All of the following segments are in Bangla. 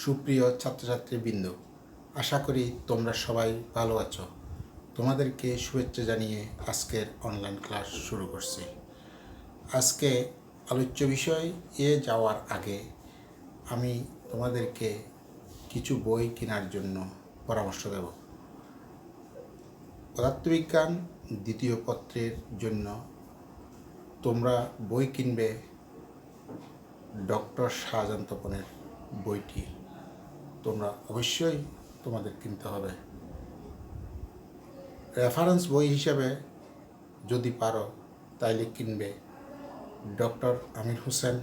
সুপ্রিয় ছাত্রছাত্রীবৃন্দ, আশা করি তোমরা সবাই ভালো আছো। তোমাদেরকে শুভেচ্ছা জানিয়ে আজকের অনলাইন ক্লাস শুরু করছি। আজকে আলোচ্য বিষয় যাওয়ার আগে আমি তোমাদেরকে কিছু বই কেনার জন্য পরামর্শ দেব। পদার্থবিজ্ঞান দ্বিতীয় পত্রের জন্য তোমরা বই কিনবে ডক্টর শাহজাহান তপনের বইটি তোমরা অবশ্যই তোমাদের কিনতে হবে। রেফারেন্স বই হিসেবে যদি পারো তাইলে কিনবে ডক্টর আমির হোসেন,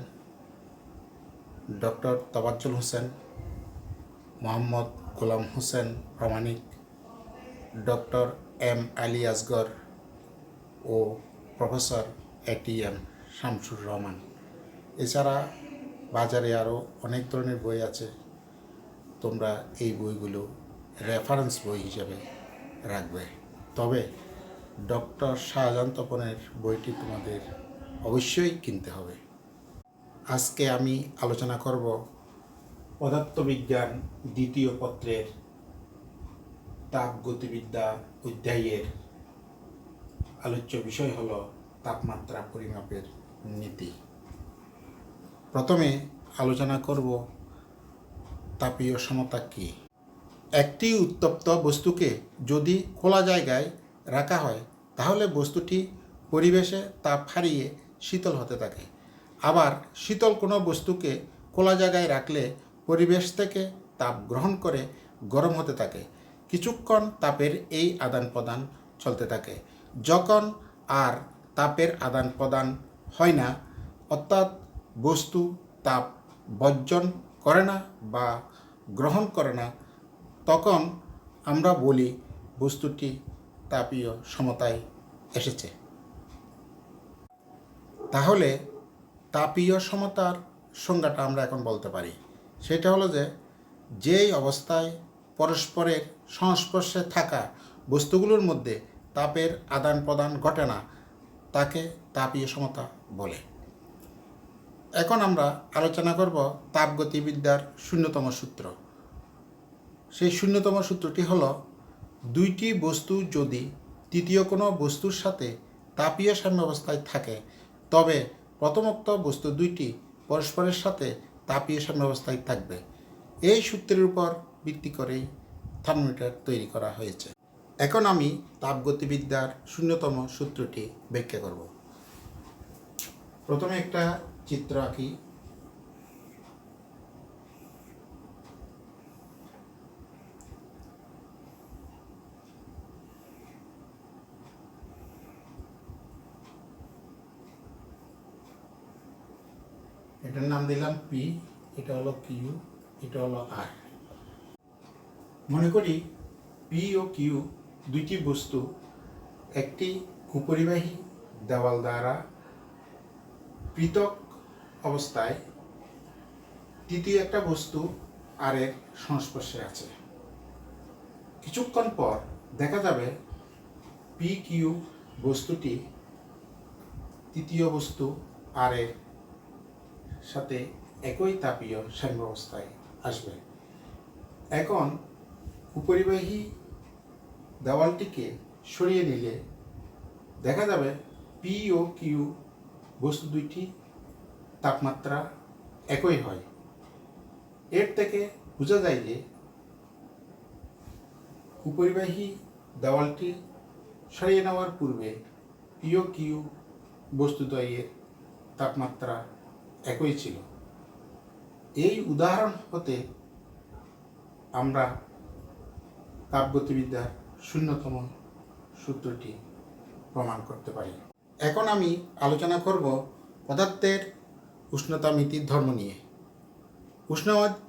ডক্টর তবাজ্জল হোসেন, মোহাম্মদ গোলাম হোসেন প্রামাণিক, ডক্টর এম আলী আসগর ও প্রফেসর ATM শামসুর রহমান। এছাড়া বাজারে আরও অনেক ধরনের বই আছে। তোমরা এই বইগুলো রেফারেন্স বই হিসেবে রাখবে। তবে ডক্টর শাহজাহান তপনের বইটি তোমাদের অবশ্যই কিনতে হবে। আজকে আমি আলোচনা করব পদার্থবিজ্ঞান দ্বিতীয় পত্রের তাপগতিবিদ্যা অধ্যায়ের আলোচ্য বিষয় হলো তাপমাত্রা পরিমাপের নীতি। প্রথমে আলোচনা করব তাপীয় সমতা কী। একটি উত্তপ্ত বস্তুকে যদি খোলা জায়গায় রাখা হয় তাহলে বস্তুটি পরিবেশে তাপ হারিয়ে শীতল হতে থাকে। আবার শীতল কোনো বস্তুকে খোলা জায়গায় রাখলে পরিবেশ থেকে তাপ গ্রহণ করে গরম হতে থাকে। কিছুক্ষণ তাপের এই আদান প্রদান চলতে থাকে। যখন আর তাপের আদান প্রদান হয় না, অর্থাৎ বস্তু তাপ বর্জন করে না বা গ্রহণ করে না, তখন আমরা বলি বস্তুটি তাপীয় সমতায় এসেছে। তাহলে তাপীয় সমতার সংজ্ঞাটা আমরা এখন বলতে পারি। সেটা হলো যেই অবস্থায় পরস্পরের সংস্পর্শে থাকা বস্তুগুলোর মধ্যে তাপের আদান প্রদান ঘটে না, তাকে তাপীয় সমতা বলে। এখন আমরা আলোচনা করব তাপগতিবিদ্যার শূন্যতম সূত্র। সেই শূন্যতম সূত্রটি হলো, দুইটি বস্তু যদি তৃতীয় কোনো বস্তুর সাথে তাপীয় সাম্যাবস্থায় থাকে তবে প্রথমোক্ত বস্তু দুইটি পরস্পরের সাথে তাপীয় সাম্যাবস্থায় থাকবে। এই সূত্রের উপর ভিত্তি করেই থার্মোমিটার তৈরি করা হয়েছে। এখন আমি তাপগতিবিদ্যার শূন্যতম সূত্রটি ব্যাখ্যা করব। প্রথমে একটা চিত্র আঁকি। এটার নাম দিলাম পি, এটা হলো কিউ, এটা হলো আর। মনে করি পি ও কিউ দুইটি বস্তু একটি উপরিবাহী দেওয়াল দ্বারা পৃথক অবস্থায় তৃতীয় একটা বস্তু আর এর সংস্পর্শে আছে। কিছুক্ষণ পর দেখা যাবে পি কিউ বস্তুটি তৃতীয় বস্তু আর এর সাথে একই তাপীয় সাম্যাবস্থায় আসবে। এখন উপরিবাহী দেওয়ালটিকে সরিয়ে নিলে দেখা যাবে পি ও কিউ বস্তু দুইটি তাপমাত্রা একই হয়। এর থেকে বোঝা যায় যে উপরিবাহী দেওয়ালটি সরিয়ে নেওয়ার পূর্বে পি ও কিউ বস্তুদ্বয়ের তাপমাত্রা একই ছিল। এই উদাহরণ হতে আমরা তাপগতিবিদ্যার শূন্যতম সূত্রটি প্রমাণ করতে পারি। এখন আমি আলোচনা করব পদার্থের উষ্ণতামিতির ধর্ম নিয়ে।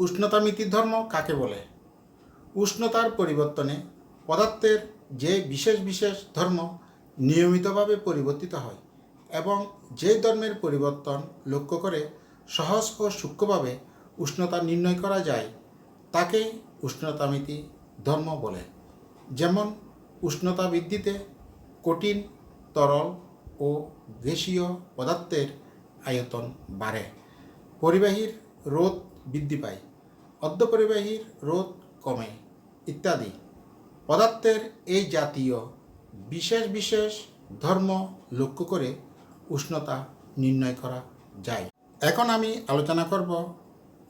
উষ্ণতামিতির ধর্ম কাকে বলে? উষ্ণতার পরিবর্তনে পদার্থের যে বিশেষ বিশেষ ধর্ম নিয়মিতভাবে পরিবর্তিত হয় এবং যে ধর্মের পরিবর্তন লক্ষ্য করে সহজ ও সূক্ষ্মভাবে উষ্ণতা নির্ণয় করা যায় তাকেই উষ্ণতামিতি ধর্ম বলে। যেমন উষ্ণতা বৃদ্ধিতে কঠিন, তরল ও গ্যাসীয় পদার্থের আয়তন বাড়ে, পরিবাহীর রোধ বৃদ্ধি পায়, অর্ধপরিবাহীর রোধ কমে ইত্যাদি। পদার্থের এই জাতীয় বিশেষ বিশেষ ধর্ম লক্ষ্য করে উষ্ণতা নির্ণয় করা যায়। এখন আমি আলোচনা করব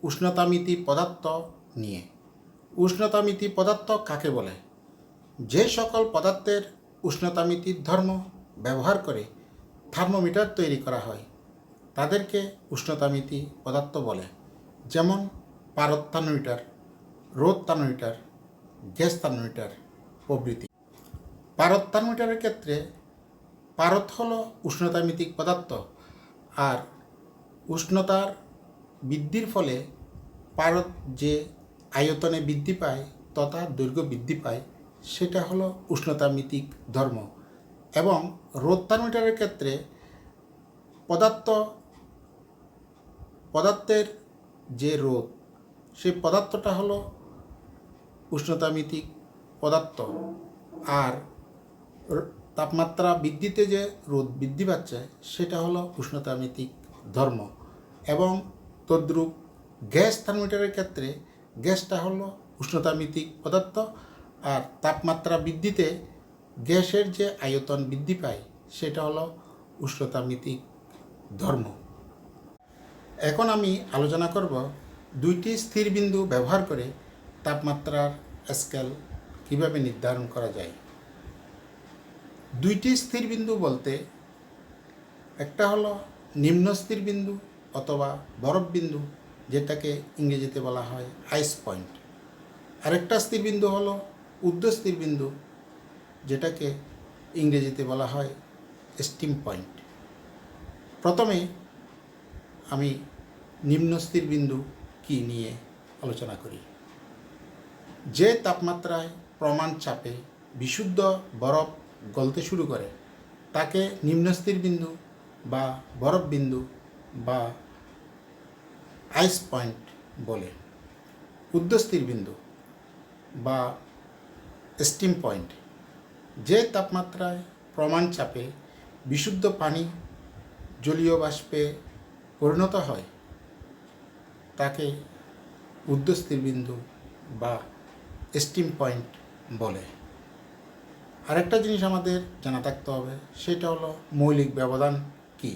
উষ্ণতামিতি পদার্থ নিয়ে। উষ্ণতামিতি পদার্থ কাকে বলে? যে সকল পদার্থের উষ্ণতামিতির ধর্ম ব্যবহার করে থার্মোমিটার তৈরি করা হয় তাদেরকে উষ্ণতামিতি পদার্থ বলে। যেমন পারদ থার্মোমিটার, রোদ থার্মোমিটার, গ্যাস থার্মোমিটার প্রভৃতি। পারদ থার্মোমিটারের ক্ষেত্রে পারদ হলো উষ্ণতামিতিক পদার্থ, আর উষ্ণতার বৃদ্ধির ফলে পারদ যে আয়তনে বৃদ্ধি পায় তথা দৈর্ঘ্য বৃদ্ধি পায় সেটা হলো উষ্ণতামিতিক ধর্ম। এবং রোদ থার্মোমিটারের ক্ষেত্রে পদার্থের যে রোদ সেই পদার্থটা হলো উষ্ণতামিতিক পদার্থ, আর তাপমাত্রা বৃদ্ধিতে যে রোদ বৃদ্ধি পাচ্ছে সেটা হলো উষ্ণতামিতিক ধর্ম। এবং তদ্রূপ গ্যাস থার্মোমিটারের ক্ষেত্রে গ্যাসটা হলো উষ্ণতামিতিক পদার্থ, আর তাপমাত্রা বৃদ্ধিতে গ্যাসের যে আয়তন বৃদ্ধি পায় সেটা হলো উষ্ণতামিতিক ধর্ম। এখন আমি আলোচনা করব দুইটি স্থির বিন্দু ব্যবহার করে তাপমাত্রার স্কেল কীভাবে নির্ধারণ করা যায়। দুইটি স্থির বিন্দু বলতে একটা হলো নিম্ন স্থির বিন্দু অথবা বরফ বিন্দু, যেটাকে ইংরেজিতে বলা হয় আইস পয়েন্ট। আরেকটা স্থির বিন্দু হলো ঊর্ধ্ব স্থির বিন্দু, যেটাকে ইংরেজিতে বলা হয় স্টিম পয়েন্ট। প্রথমে আমি নিম্ন স্থির বিন্দু কি নিয়ে আলোচনা করি। যে তাপমাত্রায় প্রমাণ চাপে বিশুদ্ধ বরফ গলতে শুরু করে তাকে নিম্নস্থির বিন্দু বা বরফ বিন্দু বা আইস পয়েন্ট বলে। ঊর্ধ্বস্থির বিন্দু বা স্টিম পয়েন্ট যে তাপমাত্রায় প্রমাণ চাপে বিশুদ্ধ পানি জলীয় বাষ্পে পরিণত হয় তাকে ঊর্ধ্বস্থির বিন্দু বা স্টিম পয়েন্ট বলে। আরেকটা জিনিস আমাদের জানা থাকতে হবে, সেটা হলো মৌলিক ব্যবধান কি।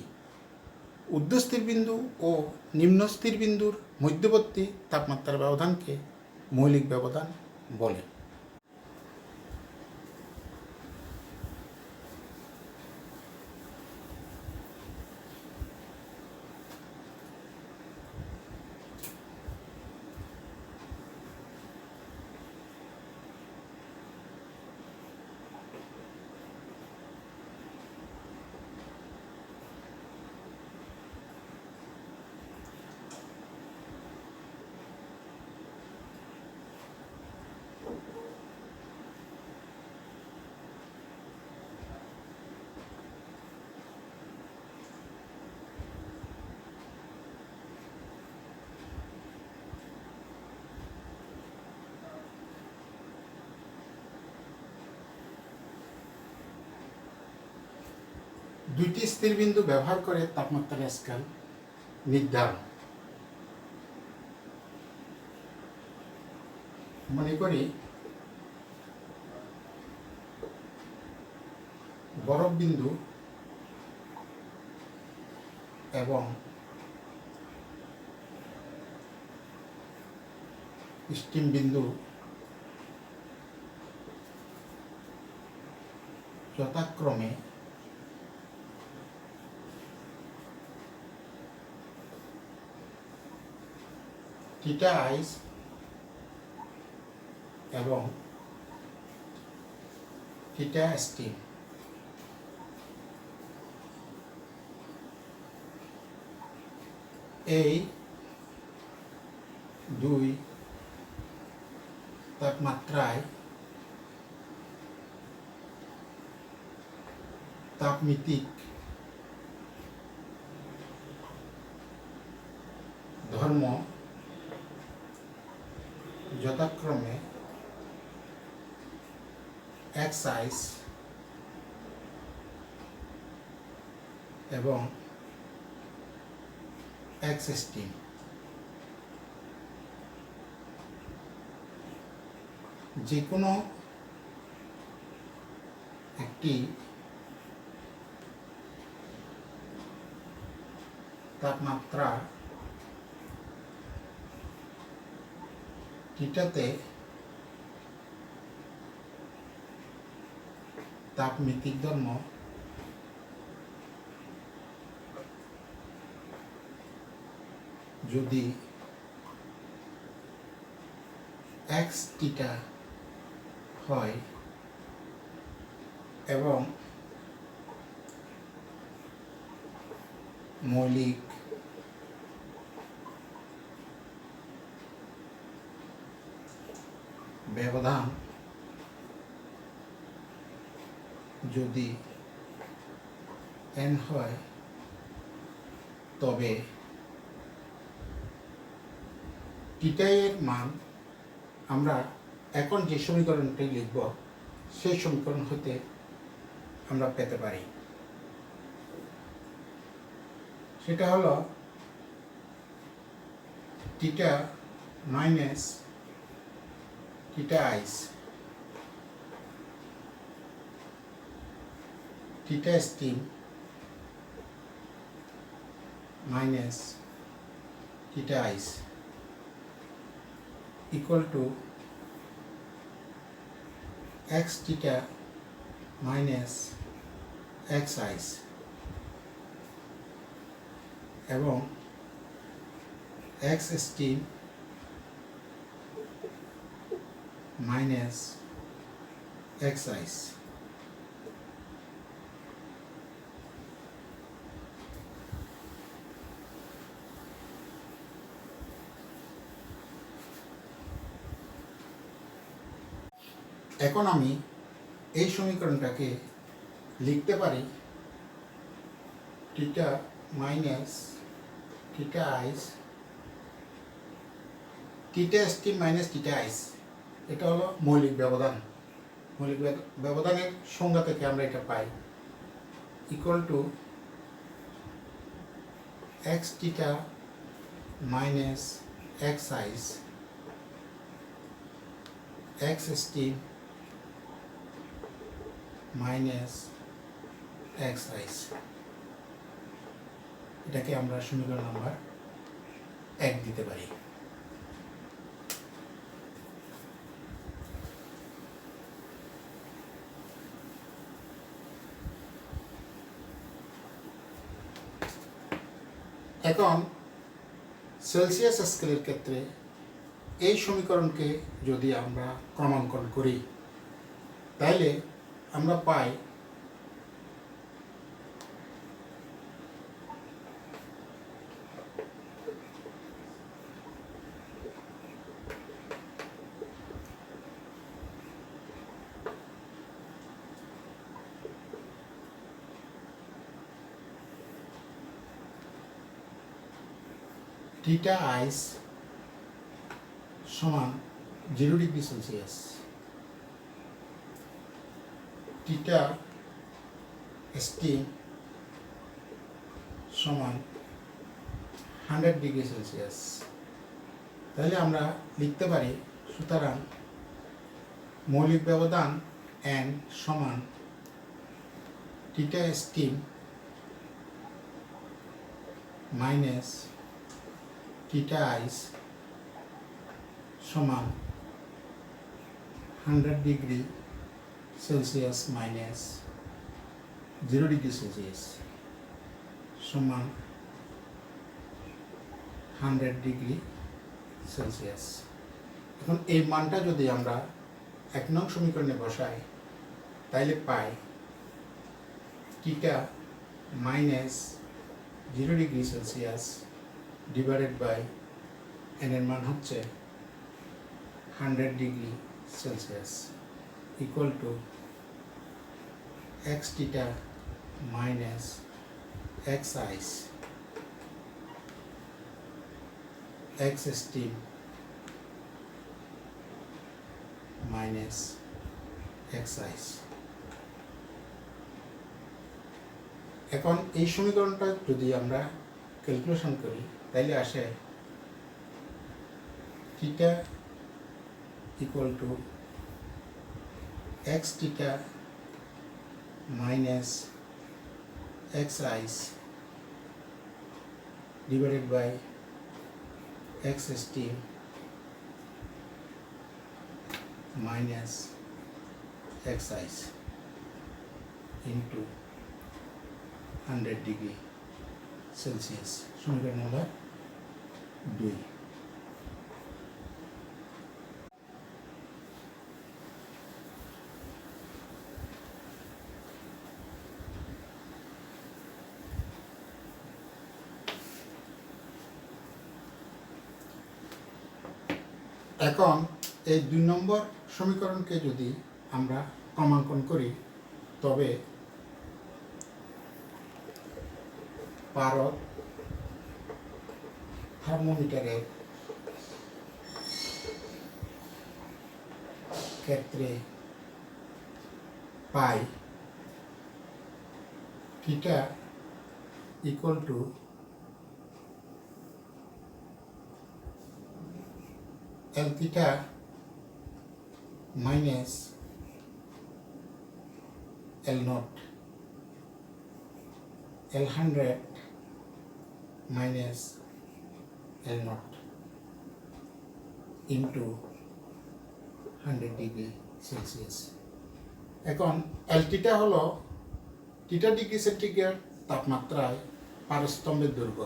ঊর্ধ্বস্থির বিন্দু ও নিম্নস্থির বিন্দুর মধ্যবর্তী তাপমাত্রার ব্যবধানকে মৌলিক ব্যবধান বলে। দুইটি স্থির বিন্দু ব্যবহার করে তাপমাত্রার স্কেল নির্ধারণ। মনে করি বরফ বিন্দু এবং স্টিম বিন্দু যথাক্রমে থিটা আইস এবং থিটা স্টিম। এই দুই তাপমাত্রায় তাপমিতিক ধর্ম যথাক্রমে এক্স আইস এবং এক্স স্টিম। যে কোনো একটি তাপমাত্রা থিটাতে তাপমিতিক ধর্ম যদি এক্স থিটা হয় এবং মৌলিক ব্যবধান যদি n হয় তবে থিটা এর মান আমরা এখন যে সমীকরণটি লিখব সেই সমীকরণ হতে আমরা পেতে পারি। সেটা হলো theta minus theta ice theta steam minus theta ice equal to x theta minus x ice এবং x steam minus x ice। এখন আমি এই সমীকরণটাকে লিখতে পারি theta minus theta ice theta steam minus theta আইস, এটা হলো মৌলিক ব্যবধান। মৌলিক ব্যবধানের সংজ্ঞা থেকে আমরা এটা পাই equal to X theta minus X ice X steam minus X ice. এটাকে আমরা সমীকরণ নাম্বার 1 দিতে পারি। এখন সেলসিয়াস স্কেলের ক্ষেত্রে এই সমীকরণকে যদি আমরা ক্রমাঙ্কন করি তাহলে আমরা পাই থিটা আইস সমান 0 ডিগ্রি সেলসিয়াস, থিটা স্টিম সমান 100 ডিগ্রি সেলসিয়াস। তাহলে আমরা লিখতে পারি সুতরাং মৌলিক ব্যবধান n সমান থিটা স্টিম মাইনাস থিটা আইস সমান 100 degree Celsius minus 0 degree Celsius সমান 100 ডিগ্রি সেলসিয়াস। এখন এই মানটা যদি আমরা 1 নং সমীকরণে বসাই তাইলে পাই theta minus 0 degree Celsius divided by n এর মান হচ্ছে 100 degree Celsius equal to x theta minus x ice x steam minus x ice। এখন এই সমীকরণটা যদি আমরা ক্যালকুলেশন করি তাহলে আসে theta equal to x theta minus x ice divided by x steam minus x ice into 100 degree Celsius সমীকরণ নম্বর 2। এখন এই 2 নম্বর সমীকরণকে যদি আমরা ক্রমাঙ্কন করি তবে পারদ থার্মোমিটারের ক্ষেত্রে পাই theta equal to L theta minus L naught, L100 minus L naught into 100 degree Celsius। এখন L theta হলো থিটা ডিগ্রি সেন্টিগ্রেড তাপমাত্রায় পারস্তম্ভের দৈর্ঘ্য,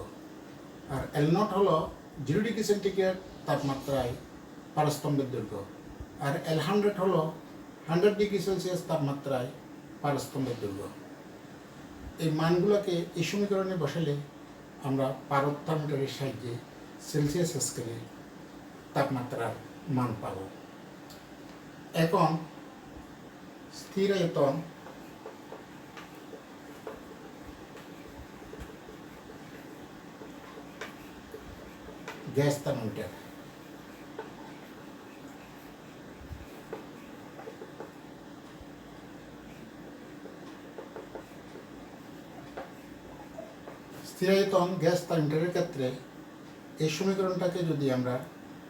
আর L naught হলো 0 ডিগ্রি সেন্টিগ্রেড তাপমাত্রায় পারস্তম্ভের দৈর্ঘ্য, আর L100 হলো 100 ডিগ্রি সেলসিয়াস তাপমাত্রায় পারস্তম্ভের দৈর্ঘ্য। এই মানগুলোকে এই সমীকরণে বসালে আমরা পারদ থার্মোমিটারের সাহায্যে সেলসিয়াস স্কেলে তাপমাত্রার মান পাব। এখন স্থির আয়তন গ্যাস থার্মোমিটার, স্থিরায়তন গ্যাস থার্মোমিটারের ক্ষেত্রে এই সমীকরণটাকে যদি আমরা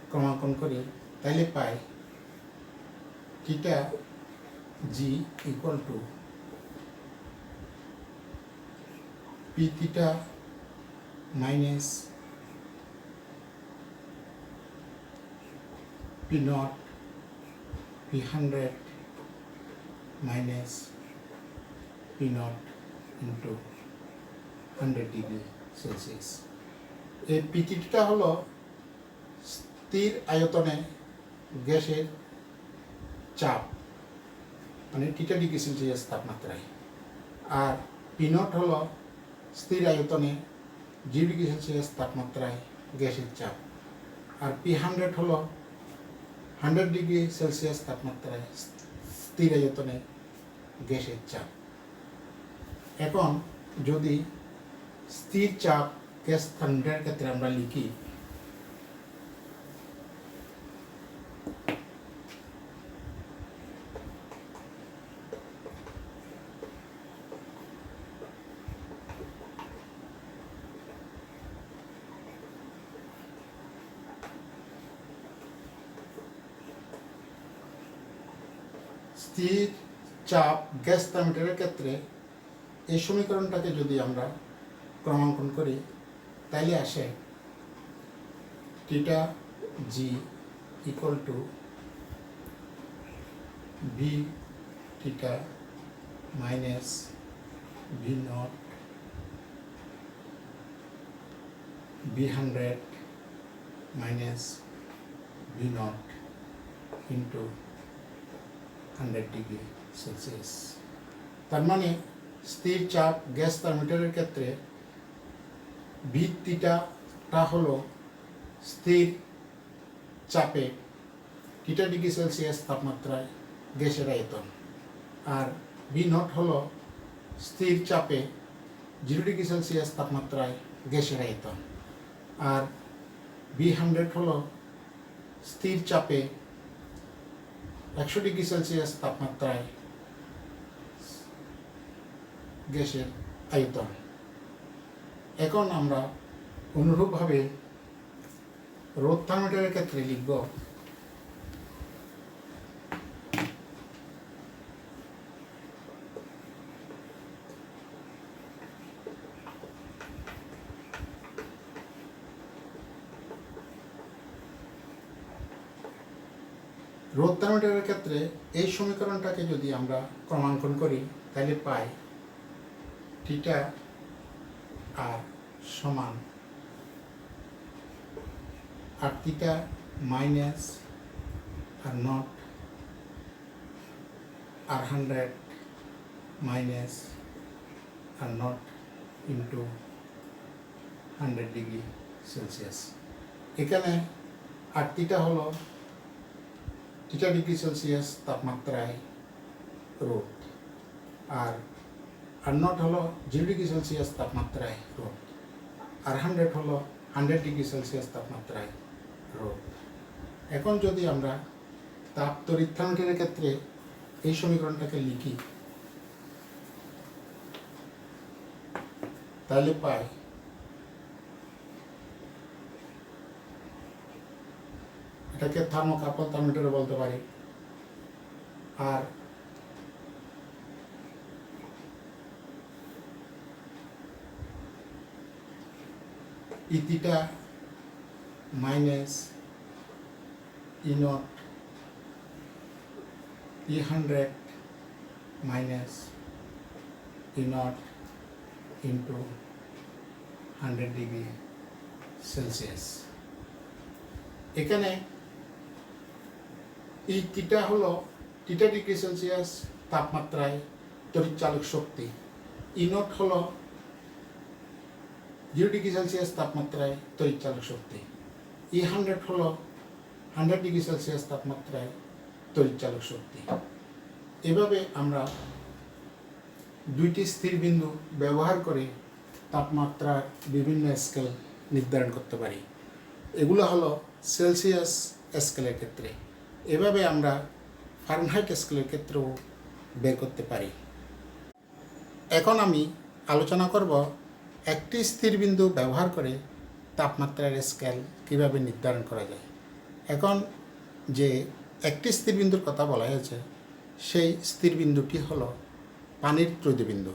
ক্রমাঙ্কন করি তাহলে পাই theta G equal to P theta minus P nought P100 minus P0 into 100 degree Celsius। এই পিটিটা হলো স্থির আয়তনে গ্যাসের চাপ, মানে থিটা ডিগ্রি সেলসিয়াস তাপমাত্রায়, আর P0 হলো স্থির আয়তনে 0 ডিগ্রি সেলসিয়াস তাপমাত্রায় গ্যাসের চাপ, আর P100 হলো 100 ডিগ্রি সেলসিয়াস তাপমাত্রায় স্থির আয়তনে গ্যাসের চাপ। এখন যদি স্থির চাপ গ্যাস থার্মোমিটারের ক্ষেত্রে আমরা লিখি স্থির চাপ গ্যাস থার্মোমিটারের ক্ষেত্রে এই সমীকরণটাকে যদি আমরা ক্রমাঙ্কন করি তাহলে আসে theta G equal two V theta minus V naught V100 minus V0 into 100 degree Celsius। তার মানে স্থির চাপ গ্যাস থার্মোমিটারের ক্ষেত্রে ভি থিটাটা হলো স্থির চাপে থিটা ডিগ্রি সেলসিয়াস তাপমাত্রায় গ্যাসের আয়তন, আর V0 হলো স্থির চাপে 0 ডিগ্রি সেলসিয়াস তাপমাত্রায় গ্যাসের আয়তন, আর V100 হলো স্থির চাপে 100 ডিগ্রি সেলসিয়াস তাপমাত্রায় গ্যাসের আয়তন। এখন আমরা অনুরূপভাবে রোদ থার্মোমিটারের ক্ষেত্রে লিখব রোদ থার্মোমিটারের ক্ষেত্রে এই সমীকরণটাকে যদি আমরা ক্রমাঙ্কন করি তাহলে পাই থিটা আর সমান R theta minus R nought R 100 minus R nought into 100 degree Celsius. এখানে আর থিটা হলো থিটা ডিগ্রি সেলসিয়াস তাপমাত্রায় রোদ, আর নট হলো 0 ডিগ্রি সেলসিয়াস তাপমাত্রায় রোদ, আর 100 হলো 100 ডিগ্রি সেলসিয়াস তাপমাত্রায় রোদ। এখন যদি আমরা তাপ তড়িৎ থার্মোমিটারের ক্ষেত্রে এই সমীকরণটাকে লিখি তাহলে পাই এটাকে থার্মোকাপল থার্মোমিটার বলতে পারি। আর E theta minus E nought E100 minus E0 into 100 degree Celsius. এখানে এই থিটা হলো থিটা ডিগ্রি সেলসিয়াস তাপমাত্রায় তড়িৎচালক শক্তি, E0 হলো 0 ডিগ্রি সেলসিয়াস তাপমাত্রায় তড়িৎচালক শক্তি, E100 হলো 100 ডিগ্রি সেলসিয়াস তাপমাত্রায় তড়িৎচালক শক্তি। এভাবে আমরা দুইটি স্থির বিন্দু ব্যবহার করে তাপমাত্রার বিভিন্ন স্কেল নির্ধারণ করতে পারি। এগুলো হলো সেলসিয়াস স্কেলের ক্ষেত্রে। এভাবে আমরা ফারেনহাইট স্কেলের ক্ষেত্রেও বের করতে পারি। এখন আমি আলোচনা করব একটি স্থির বিন্দু ব্যবহার করে তাপমাত্রার স্কেল কিভাবে নির্ধারণ করা যায়। এখন যে একটি স্থির বিন্দুর কথা বলা হয়েছে সেই স্থির বিন্দুটি হলো পানির ত্রৈধবিন্দু।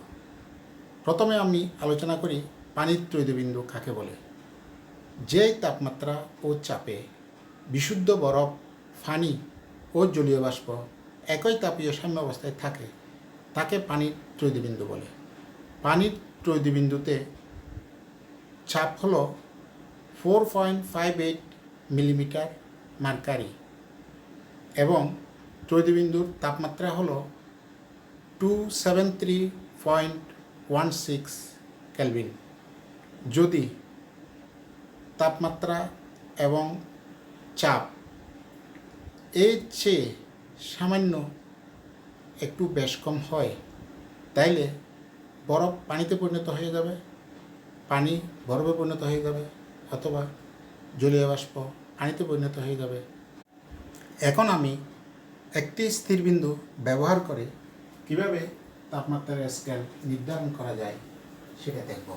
প্রথমে আমি আলোচনা করি পানির ত্রৈধবিন্দু কাকে বলে। যেই তাপমাত্রা ও চাপে বিশুদ্ধ বরফ, পানি ও জলীয় বাষ্প একই তাপীয় সাম্যাবস্থায় থাকে তাকে পানির ত্রৈধবিন্দু বলে। পানির ত্রৈধবিন্দুতে চাপ হলো 4.58 মিলিমিটার মার্কারি এবং ত্রৈধবিন্দুর তাপমাত্রা হলো 273.16 কেলভিন। যদি তাপমাত্রা এবং চাপ এর চেয়ে সামান্য একটু বেশ কম হয় তাইলে বরফ পানিতে পরিণত হয়ে যাবে, পানি বরফে পরিণত হয়ে যাবে, অথবা জলীয় বাষ্প পানিতে পরিণত হয়ে যাবে। এখন আমি একটি স্থির বিন্দু ব্যবহার করে কিভাবে তাপমাত্রার স্কেল নির্ধারণ করা যায় সেটা দেখব।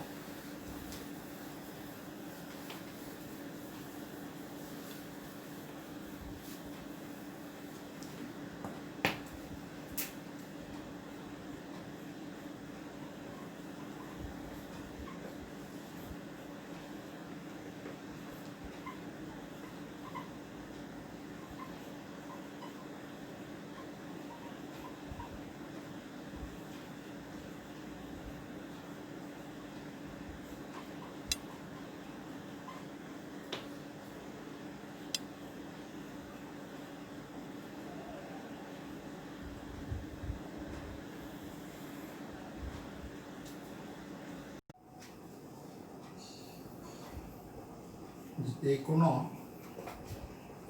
যে কোনো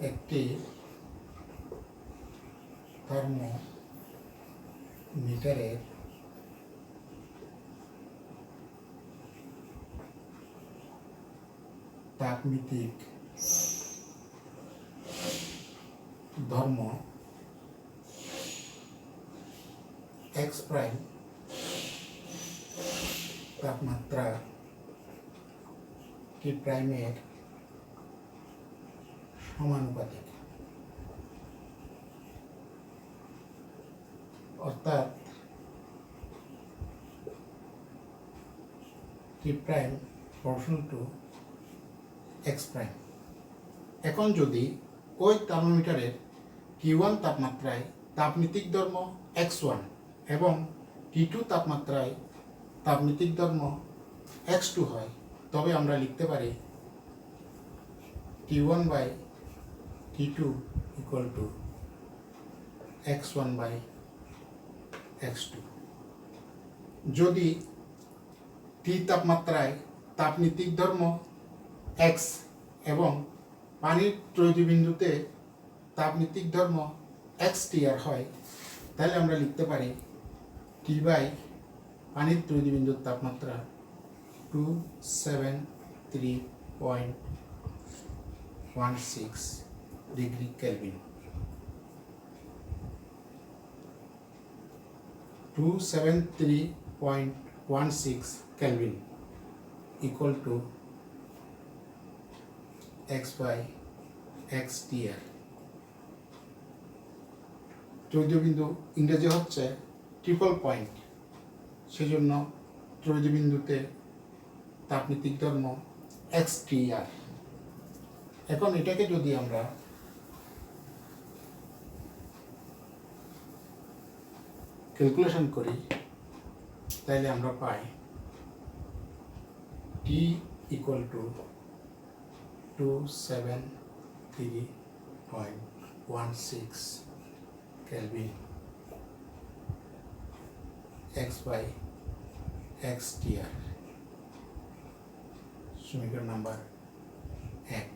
একটি থার্মোমিটারের তাপমিতিক ধর্ম এক্স প্রাইম তাপমাত্রা টি প্রাইমের সমানুপাতিক, অর্থাৎ T prime proportional to X prime. এখন যদি ওই থার্মোমিটারের T1 তাপমাত্রায় তাপনীতিক ধর্ম x1 এবং T2 তাপমাত্রায় তাপনীতিক ধর্ম x2 হয়, তবে আমরা লিখতে পারি T1 by T2 equal to x1 by x2। যদি T তাপমাত্রায় তাপনীতিক ধর্ম x এবং পানির ত্রয়োদী বিন্দুতে তাপনীতিক ধর্ম xTR হয়, তাহলে আমরা লিখতে পারি T বাই পানির ত্রয়োদী বিন্দুর তাপমাত্রা 273.16 degree kelvin. 273.16 kelvin equal to x by xTR। ত্রয়োদী বিন্দু ইংরেজি হচ্ছে ট্রিপল পয়েন্ট, সেজন্য ত্রয়োদী বিন্দুতে তাপনীতিক ধর্ম xTR। এখন এটাকে যদি আমরা ক্যালকুলেশন করি তাহলে আমরা পাই T equal to 273.16 kelvin x by xTR, সমীকরণ নাম্বার 1।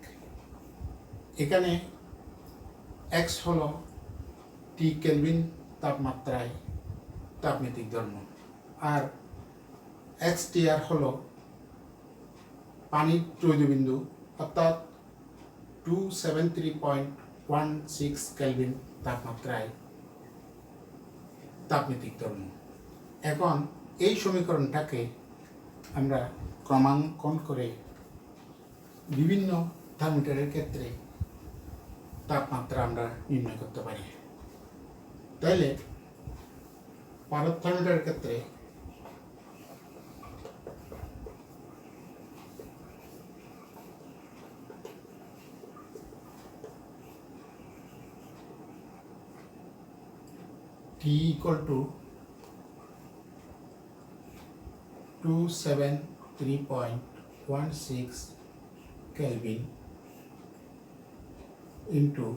এখানে x হলো T কেলভিন তাপমাত্রায় তাপনীতিক ধর্ম, আর xTR হলো পানির ত্রয়োদী বিন্দু অর্থাৎ 273.16 কেলভিন তাপমাত্রায় তাপনীতিক ধর্ম। এখন এই সমীকরণটাকে আমরা ক্রমাঙ্কন করে বিভিন্ন থার্মোমিটারের ক্ষেত্রে তাপমাত্রা আমরা নির্ণয় করতে পারি। তাইলে পারদ থার্মোমিটারের ক্ষেত্রে T equal to 273.16 Kelvin into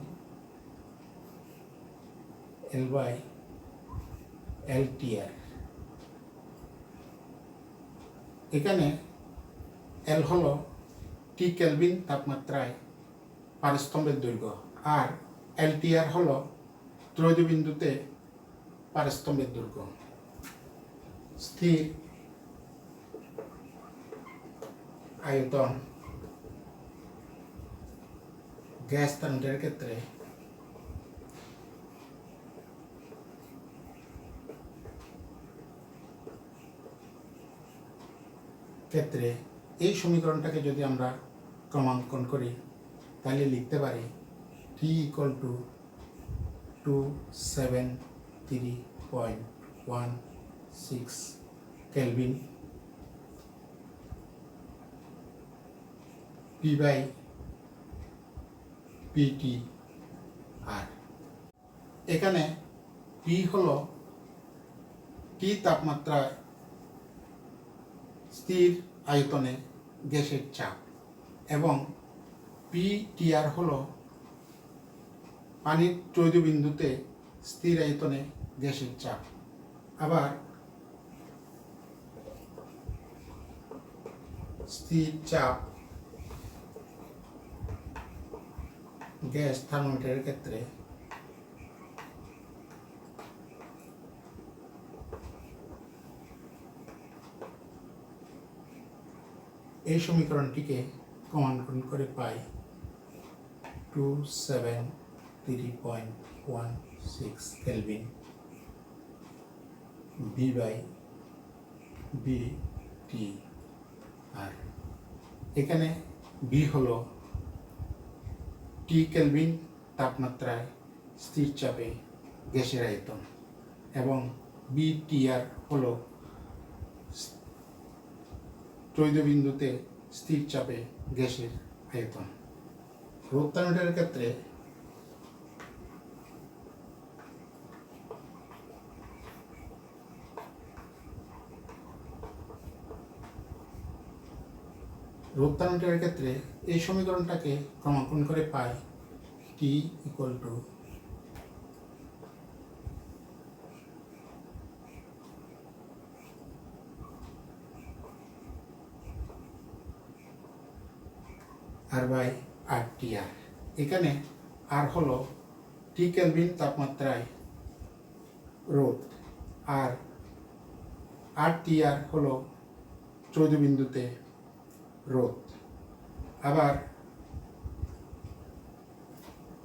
L by LTR। এখানে L হলো T কেলভিন তাপমাত্রায় পারস্তম্ভের দৈর্ঘ্য, আর LTR হলো ত্রয়োদী বিন্দুতে পারস্তম্ভের দৈর্ঘ্য। স্থির আয়তন গ্যাস থার্মোমিটারের ক্ষেত্রে এই সমীকরণটাকে যদি আমরা ক্রমাঙ্কন করি তাহলে লিখতে পারি T equal to 273.16 kelvin P by PTR। এখানে P হলো T তাপমাত্রায় স্থির আয়তনে গ্যাসের চাপ এবং PTR হলো পানির ত্রয়োদী বিন্দুতে স্থির আয়তনে গ্যাসের চাপ। আবার স্থির চাপ গ্যাস থার্মোমিটারের ক্ষেত্রে এই সমীকরণটিকে ক্রমাঙ্কন করে পাই 273.16 কেলভিন V বাই BTR। এখানে B হলো T কেলভিন তাপমাত্রায় স্থির চাপে গ্যাসের আয়তন এবং BTR হলো ত্রয়োদী বিন্দুতে স্থির চাপে গ্যাসের আয়তন। রোধ থার্মোমিটারের ক্ষেত্রে রোধ থার্মোমিটারের ক্ষেত্রে এই সমীকরণটাকে ক্রমাঙ্কন করে পাই T equal to R by আর টি আর। এখানে আর হলো টি কেলভিন তাপমাত্রায় রোধ, আর টি আর হলো 14 বিন্দুতে রোধ। আবার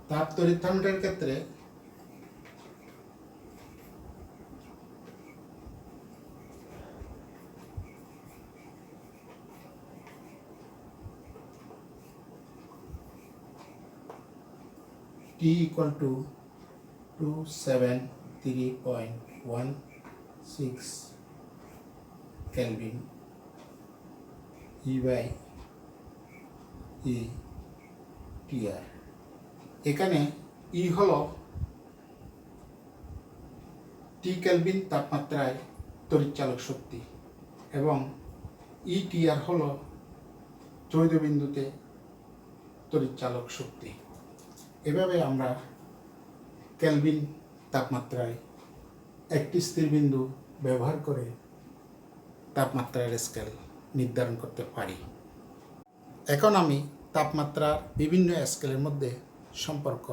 তাপ তড়িৎ থার্মোমিটারের ক্ষেত্রে T equal to 273.16 Kelvin E by E TR। এখানে E হলো টি কেলভিন তাপমাত্রায় তড়িৎচালক শক্তি এবং ETR হলো 14 বিন্দুতে তড়িৎচালক শক্তি। এভাবে আমরা কেলভিন তাপমাত্রায় একটি স্থির বিন্দু ব্যবহার করে তাপমাত্রার স্কেল নির্ধারণ করতে পারি। এখন আমি তাপমাত্রার বিভিন্ন স্কেলের মধ্যে সম্পর্ক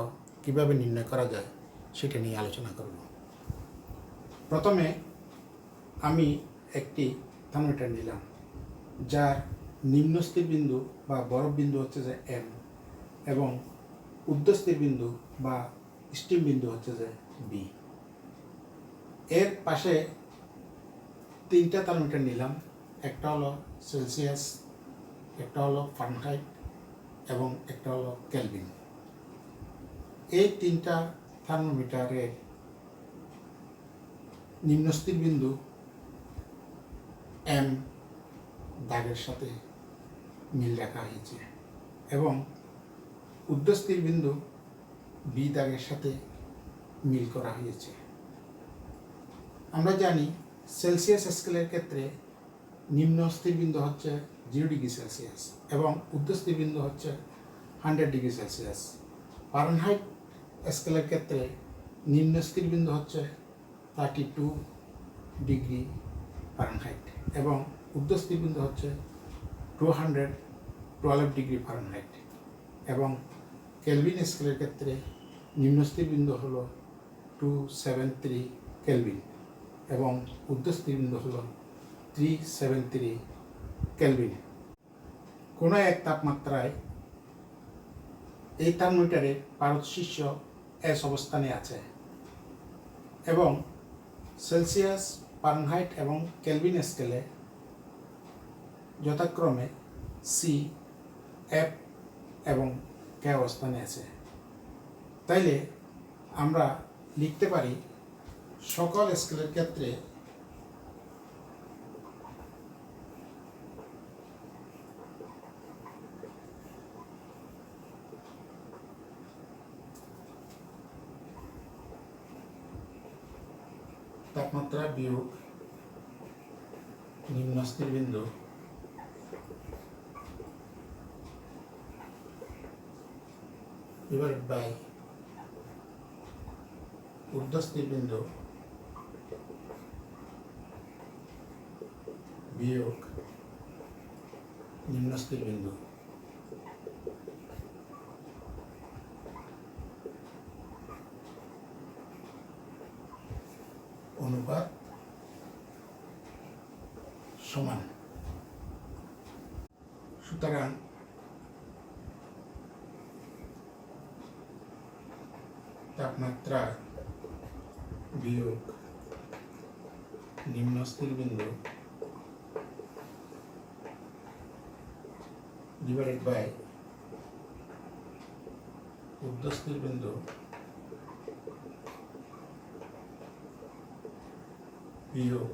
কিভাবে নির্ণয় করা যায় সেটা নিয়ে আলোচনা করব। প্রথমে আমি একটি থার্মোমিটার নিলাম, যার নিম্ন স্থির বিন্দু বা বরফ বিন্দু হচ্ছে যে এম এবং ঊর্ধ্বস্থির বিন্দু বা স্টিম বিন্দু হচ্ছে যে বি। এর পাশে তিনটা থার্মোমিটার নিলাম, একটা হলো সেলসিয়াস, একটা হলো ফারেনহাইট এবং একটা হলো কেলভিন। এই তিনটা থার্মোমিটারের নিম্নস্থির বিন্দু এম দাগের সাথে মিল রাখা হয়েছে এবং ঊর্ধ্বস্থির বিন্দু বি দাগের সাথে মিল করা হয়েছে। আমরা জানি সেলসিয়াস স্কেলের ক্ষেত্রে নিম্ন স্থির বিন্দু হচ্ছে 0 ডিগ্রি সেলসিয়াস এবং ঊর্ধ্বস্থির বিন্দু হচ্ছে 100 ডিগ্রি সেলসিয়াস। ফারেনহাইট স্কেলের ক্ষেত্রে নিম্ন স্থির বিন্দু হচ্ছে 32 ডিগ্রি ফারেনহাইট এবং ঊর্ধ্বস্থির বিন্দু হচ্ছে 212 ডিগ্রি ফারেনহাইট এবং কেলভিন স্কেলের ক্ষেত্রে নিম্নস্থির বিন্দু হলো 273 কেলভিন এবং ঊর্ধ্বস্থির বিন্দু হলো 373 কেলভিন। কোনো এক তাপমাত্রায় এই থার্মোমিটারের পারদ শীর্ষ এস অবস্থানে আছে এবং সেলসিয়াস, ফারেনহাইট এবং কেলভিন স্কেলে যথাক্রমে সি, এফ এবং কে অবস্থানে আছে। তাইলে আমরা লিখতে পারি সকল স্কেলের ক্ষেত্রে তাপমাত্রা বিয়োগ নিম্নস্থির বিন্দু divided by ঊর্ধ্বস্থির বিন্দু বিয়োগ নিম্নস্থির বিন্দু। অনুপাত সমান। সুতরাং তাপমাত্রা বিয়োগ নিম্নস্থির বিন্দু ডিভাইডেড বাই ঊর্ধ্বস্থির বিন্দু বিয়োগ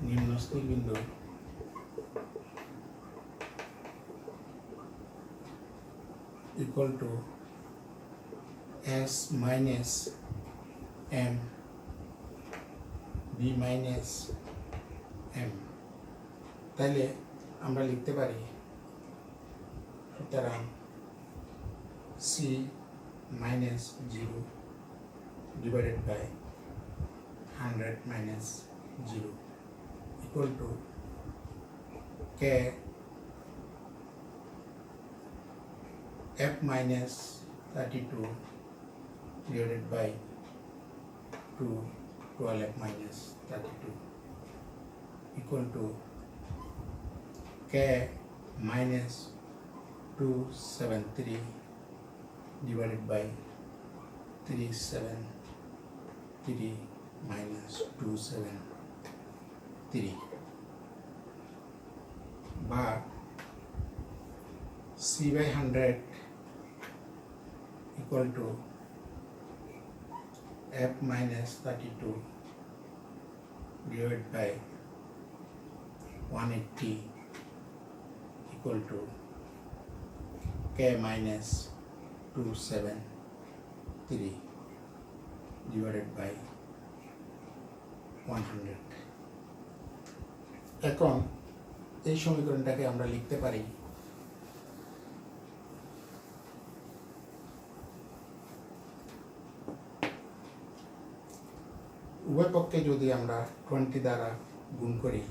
নিম্নস্থির বিন্দু equal to S minus M B minus M। তাহলে আমরা লিখতে পারি সুতরাং c minus 0 divided by 100 minus 0 equal to k f minus 32 divided by 2 12f minus 32 equal to k minus 273 divided by 373 minus 273 বা c by 100 equal to f minus 32 divided by 180 equal to k minus 273 divided by 100। এখন এই সমীকরণটাকে আমরা লিখতে পারি উভয় পক্ষে যদি আমরা 20 দ্বারা গুণ করি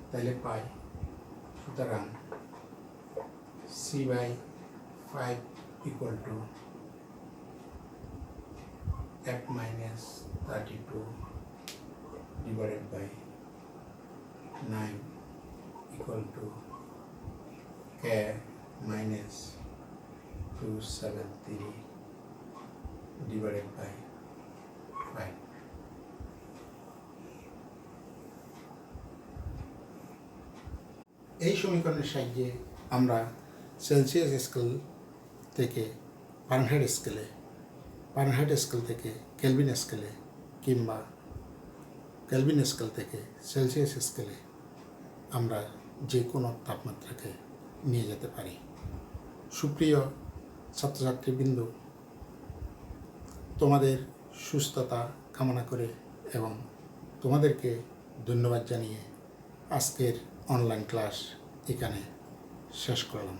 তাহলে পাই সুতরাং c by 5 equal to f minus 32 divided by 9 equal to k minus 273 divided by 5। এই সমীকরণের সাহায্যে আমরা সেলসিয়াস স্কেল থেকে ফারেনহাইট স্কেলে, ফারেনহাইট স্কেল থেকে কেলভিন স্কেলে কিংবা কেলভিন স্কেল থেকে সেলসিয়াস স্কেলে আমরা যে কোনো তাপমাত্রাকে নিয়ে যেতে পারি। সুপ্রিয় ছাত্রছাত্রীবৃন্দ, তোমাদের সুস্থতা কামনা করে এবং তোমাদেরকে ধন্যবাদ জানিয়ে আজকের অনলাইন ক্লাস এখানে শেষ করলাম।